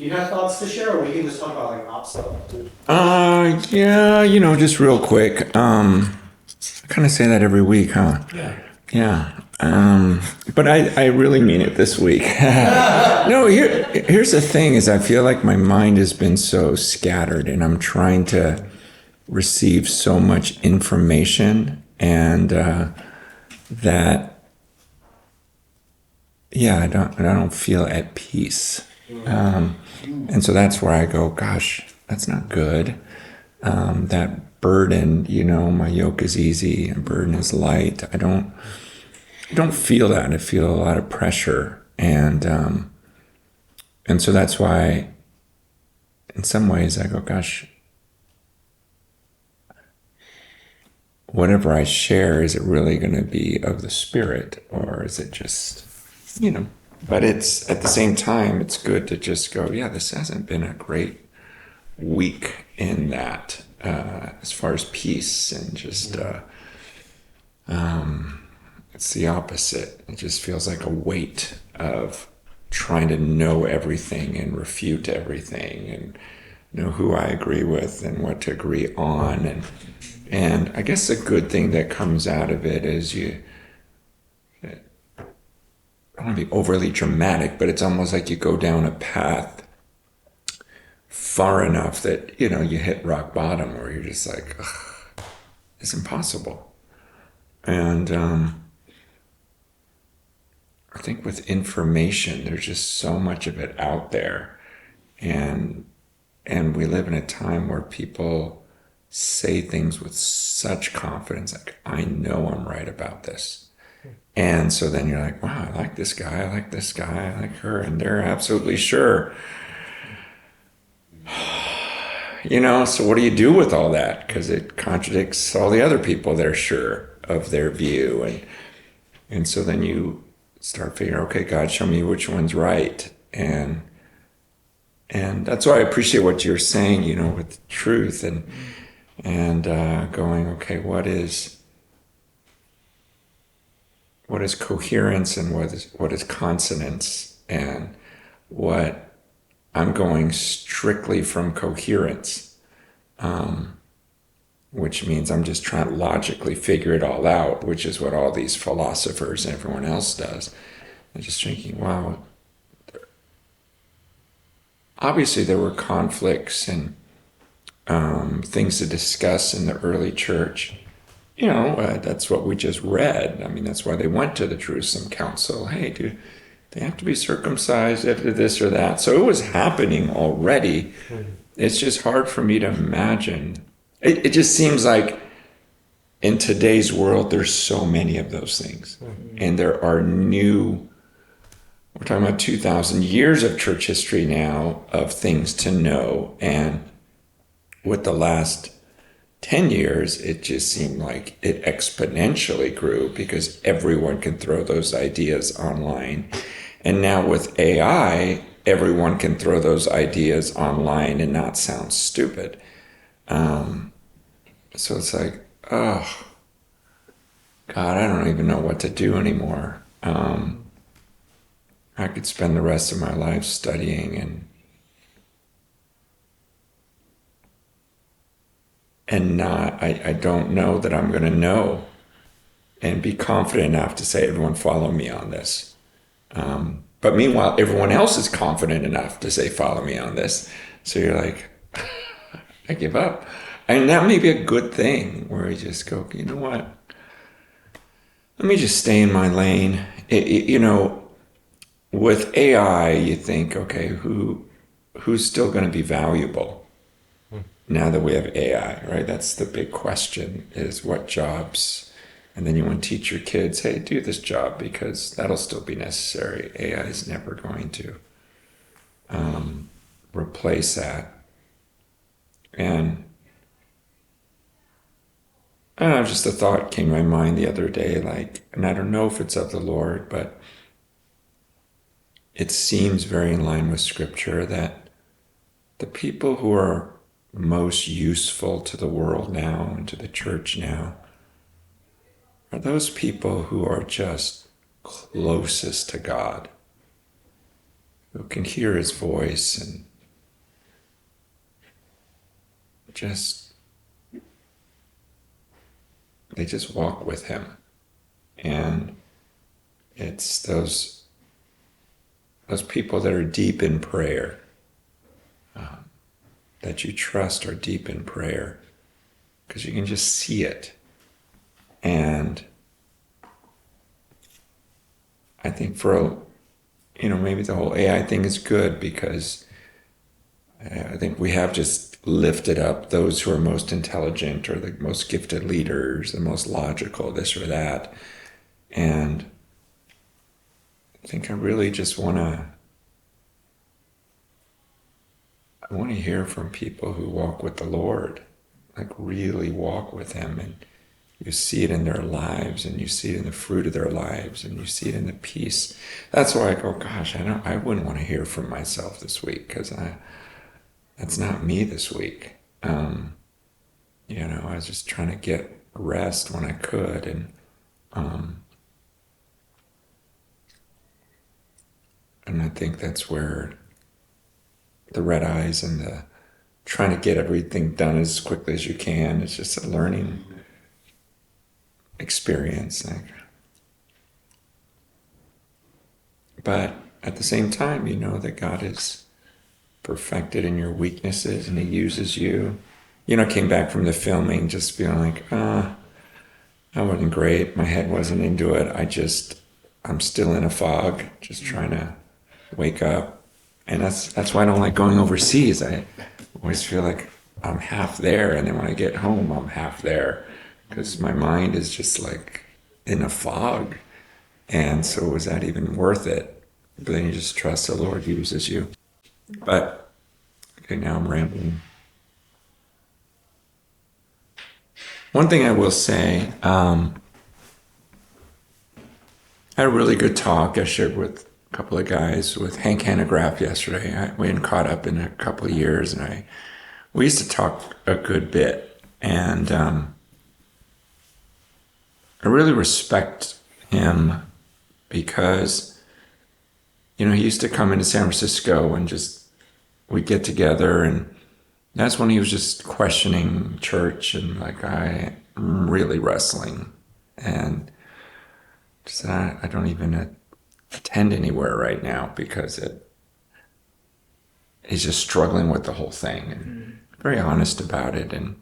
Do you have thoughts to share, or we can just talk about like op stuff? Yeah, just real quick. I kind of say that every week, huh? Yeah. Yeah. But I really mean it this week. No, here's the thing is I feel like my mind has been so scattered and I'm trying to receive so much information and that yeah, I don't feel at peace. And so that's where I go, gosh, that's not good. That burden, my yoke is easy and burden is light. I don't feel that. I feel a lot of pressure, and so that's why, in some ways, I go, gosh, whatever I share, is it really going to be of the Spirit, or is it just, you know? But it's at the same time, it's good to just go, yeah, this hasn't been a great week in that, as far as peace and just. It's the opposite. It just feels like a weight of trying to know everything and refute everything and know who I agree with and what to agree on. And I guess the good thing that comes out of it is I don't want to be overly dramatic, but it's almost like you go down a path far enough that, you hit rock bottom where you're just like, ugh, it's impossible. And I think with information, there's just so much of it out there, and we live in a time where people say things with such confidence, like I know I'm right about this, and so then you're like, wow, I like this guy, I like this guy, I like her, and they're absolutely sure. So what do you do with all that? Because it contradicts all the other people that are sure of their view, and so then you start figuring, okay, God, show me which one's right. And that's why I appreciate what you're saying, with truth and going, okay, what is coherence and what is consonance, and what I'm going strictly from coherence, which means I'm just trying to logically figure it all out, which is what all these philosophers and everyone else does. I'm just thinking, wow, obviously there were conflicts and things to discuss in the early church. That's what we just read. I mean, that's why they went to the Jerusalem Council. Hey, do they have to be circumcised after this or that? So it was happening already. It's just hard for me to imagine. It just seems like in today's world, there's so many of those things. And there are we're talking about 2,000 years of church history now of things to know. And with the last 10 years, it just seemed like it exponentially grew because everyone can throw those ideas online. And now with AI, everyone can throw those ideas online and not sound stupid. So it's like, oh, God, I don't even know what to do anymore. I could spend the rest of my life studying and not, I don't know that I'm going to know and be confident enough to say, everyone follow me on this. But meanwhile, everyone else is confident enough to say, follow me on this. So you're like, I give up. And that may be a good thing where you just go, you know what? Let me just stay in my lane. With AI, you think, okay, who's still going to be valuable now that we have AI, right? That's the big question, is what jobs. And then you want to teach your kids, hey, do this job because that'll still be necessary. AI is never going to replace that. And I don't know, just a thought came to my mind the other day, and I don't know if it's of the Lord, but it seems very in line with Scripture that the people who are most useful to the world now and to the church now are those people who are just closest to God, who can hear his voice and they just walk with him. And it's those people that are deep in prayer, that you trust are deep in prayer, because you can just see it. And I think maybe the whole AI thing is good, because I think we have just lifted up those who are most intelligent or the most gifted leaders, the most logical, this or that. And I think I really just want to hear from people who walk with the Lord, like really walk with him, and you see it in their lives, and you see it in the fruit of their lives, and you see it in the peace. That's why I go, gosh, I wouldn't want to hear from myself this week, because that's not me this week. I was just trying to get rest when I could, and I think that's where the red eyes and the trying to get everything done as quickly as you can, it's just a learning experience. But at the same time, you know that God is perfected in your weaknesses, and he uses you. I came back from the filming just feeling like, that wasn't great. My head wasn't into it. I'm still in a fog, just trying to wake up. And that's why I don't like going overseas. I always feel like I'm half there, and then when I get home, I'm half there, because my mind is just like in a fog. And so was that even worth it? But then you just trust the Lord uses you. But, okay, now I'm rambling. One thing I will say, I had a really good talk I shared with a couple of guys with Hank Hanegraaff yesterday. We hadn't caught up in a couple of years, and we used to talk a good bit. And I really respect him, because, he used to come into San Francisco and we'd get together, and that's when he was just questioning church, and like, I'm really wrestling, and just I don't even attend anywhere right now, because he's just struggling with the whole thing, and very honest about it, and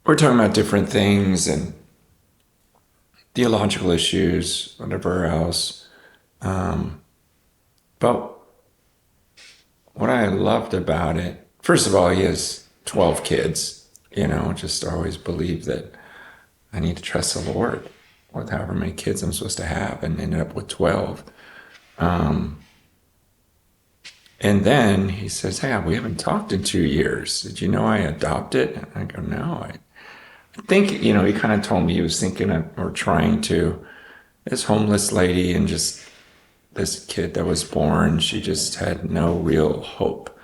we're talking about different things and theological issues, whatever else. But what I loved about it, first of all, he has 12 kids, just always believed that I need to trust the Lord with however many kids I'm supposed to have, and ended up with 12. And then he says, hey, we haven't talked in 2 years. Did you know I adopted? And I go, no. I think, he kind of told me he was thinking of, or trying to, this homeless lady, and just this kid that was born, she just had no real hope.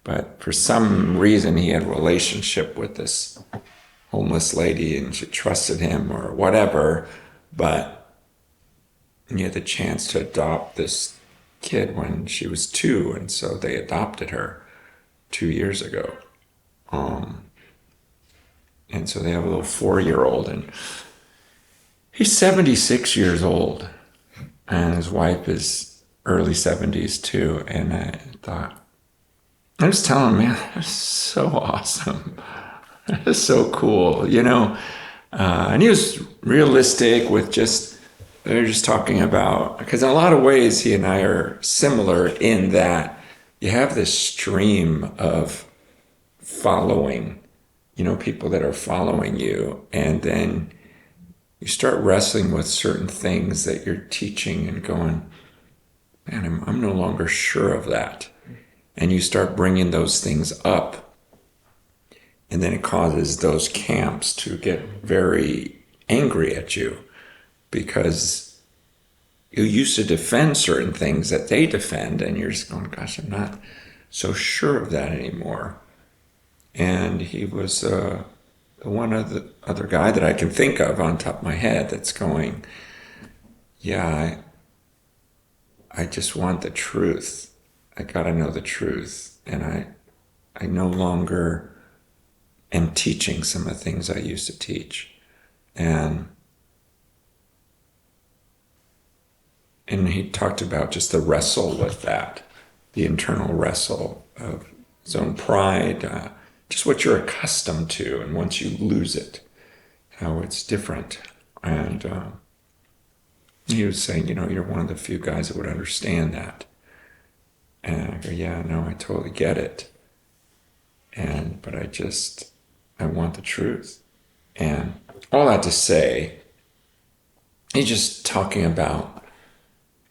But for some reason, he had a relationship with this homeless lady, and she trusted him or whatever. But he had the chance to adopt this kid when she was 2, and so they adopted her 2 years ago. And so they have a little 4-year-old, and he's 76 years old, and his wife is early 70s too. And I was telling him, man, that's so awesome. That's so cool, and he was realistic with they're just talking about, because in a lot of ways he and I are similar in that you have this stream of following, people that are following you, and then you start wrestling with certain things that you're teaching and going, man, I'm no longer sure of that. And you start bringing those things up, and then it causes those camps to get very angry at you, because you used to defend certain things that they defend, and you're just going, gosh, I'm not so sure of that anymore. And he was the one other guy that I can think of on top of my head that's going, yeah, I just want the truth. I got to know the truth. And I no longer am teaching some of the things I used to teach. And he talked about just the wrestle with that, the internal wrestle of his own pride, just what you're accustomed to, and once you lose it, how it's different. And he was saying, you're one of the few guys that would understand that. And I go, yeah, no, I totally get it. But I want the truth. And all that to say, he's just talking about,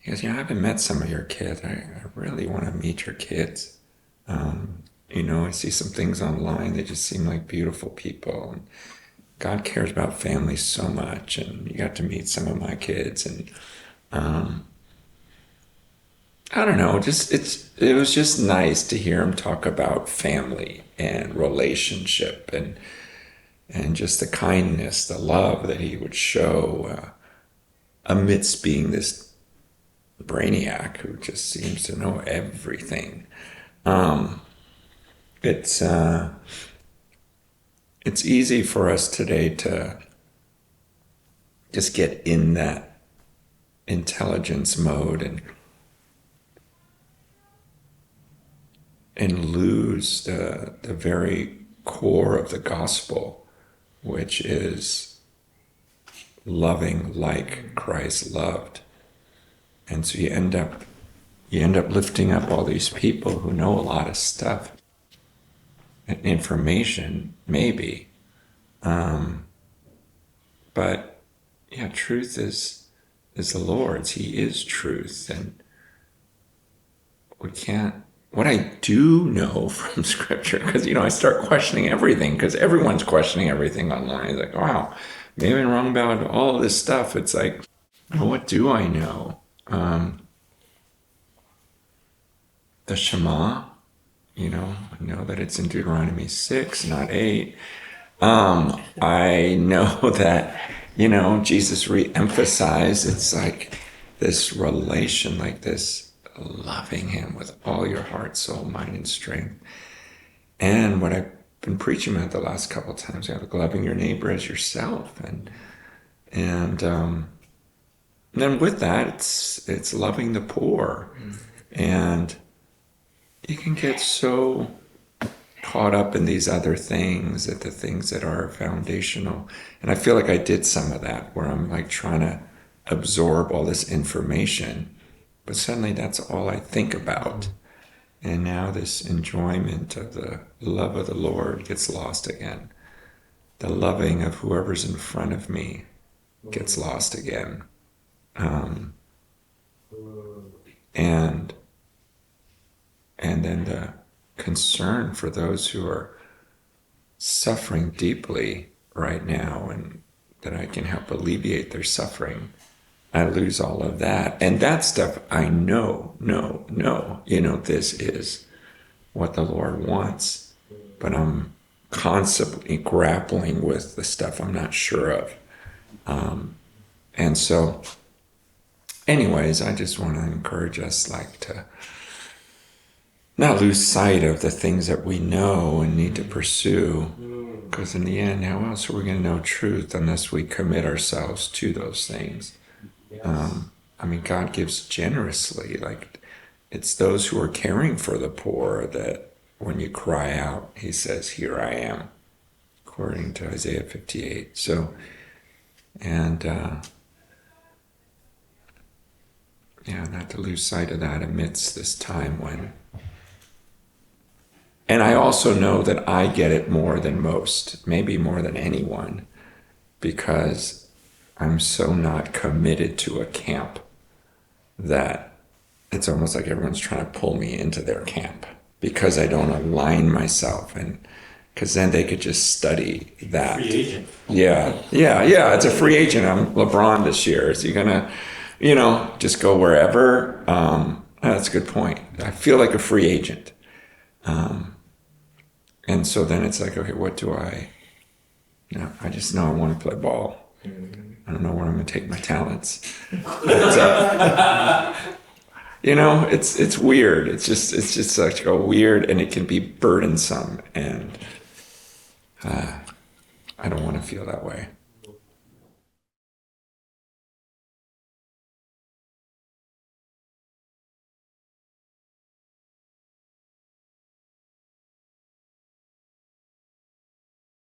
he goes, I haven't met some of your kids. I really want to meet your kids. I see some things online. They just seem like beautiful people. And God cares about families so much. And you got to meet some of my kids. And I don't know, it was just nice to hear him talk about family and relationship and just the kindness, the love that he would show amidst being this brainiac who just seems to know everything. It's easy for us today to just get in that intelligence mode and lose the very core of the gospel, which is loving like Christ loved. And so you end up lifting up all these people who know a lot of stuff and information, maybe. But yeah, truth is the Lord's. He is truth. And we can't, what I do know from Scripture, because, I start questioning everything, because everyone's questioning everything online. It's like, wow, maybe I'm wrong about all of this stuff. It's like, well, what do I know? The Shema, I know that it's in Deuteronomy 6, not 8. I know that, Jesus re-emphasized it's like this relation, like this loving him with all your heart, soul, mind, and strength. And what I've been preaching about the last couple of times, like loving your neighbor as yourself. And then with that, it's loving the poor. And you can get so caught up in these other things, that the things that are foundational. And I feel like I did some of that, where I'm like trying to absorb all this information, but suddenly that's all I think about. And now this enjoyment of the love of the Lord gets lost again. The loving of whoever's in front of me gets lost again. And then the concern for those who are suffering deeply right now, and that I can help alleviate their suffering, I lose all of that. And that stuff I know, this is what the Lord wants. But I'm constantly grappling with the stuff I'm not sure of. And so, anyways, I just want to encourage us to not lose sight of the things that we know and need to pursue. Because in the end, how else are we going to know truth unless we commit ourselves to those things? God gives generously. Like, it's those who are caring for the poor that when you cry out, he says, "Here I am," according to Isaiah 58. So, not to lose sight of that amidst this time when. And I also know that I get it more than most, maybe more than anyone, because I'm so not committed to a camp that it's almost like everyone's trying to pull me into their camp because I don't align myself. And because then they could just study that. Free agent. Yeah. It's a free agent. I'm LeBron this year. Is he gonna, just go wherever? That's a good point. I feel like a free agent. And so then it's like, okay, what do I just know I want to play ball. I don't know where I'm going to take my talents. But, It's weird. It's just such a weird, and it can be burdensome, and I don't want to feel that way.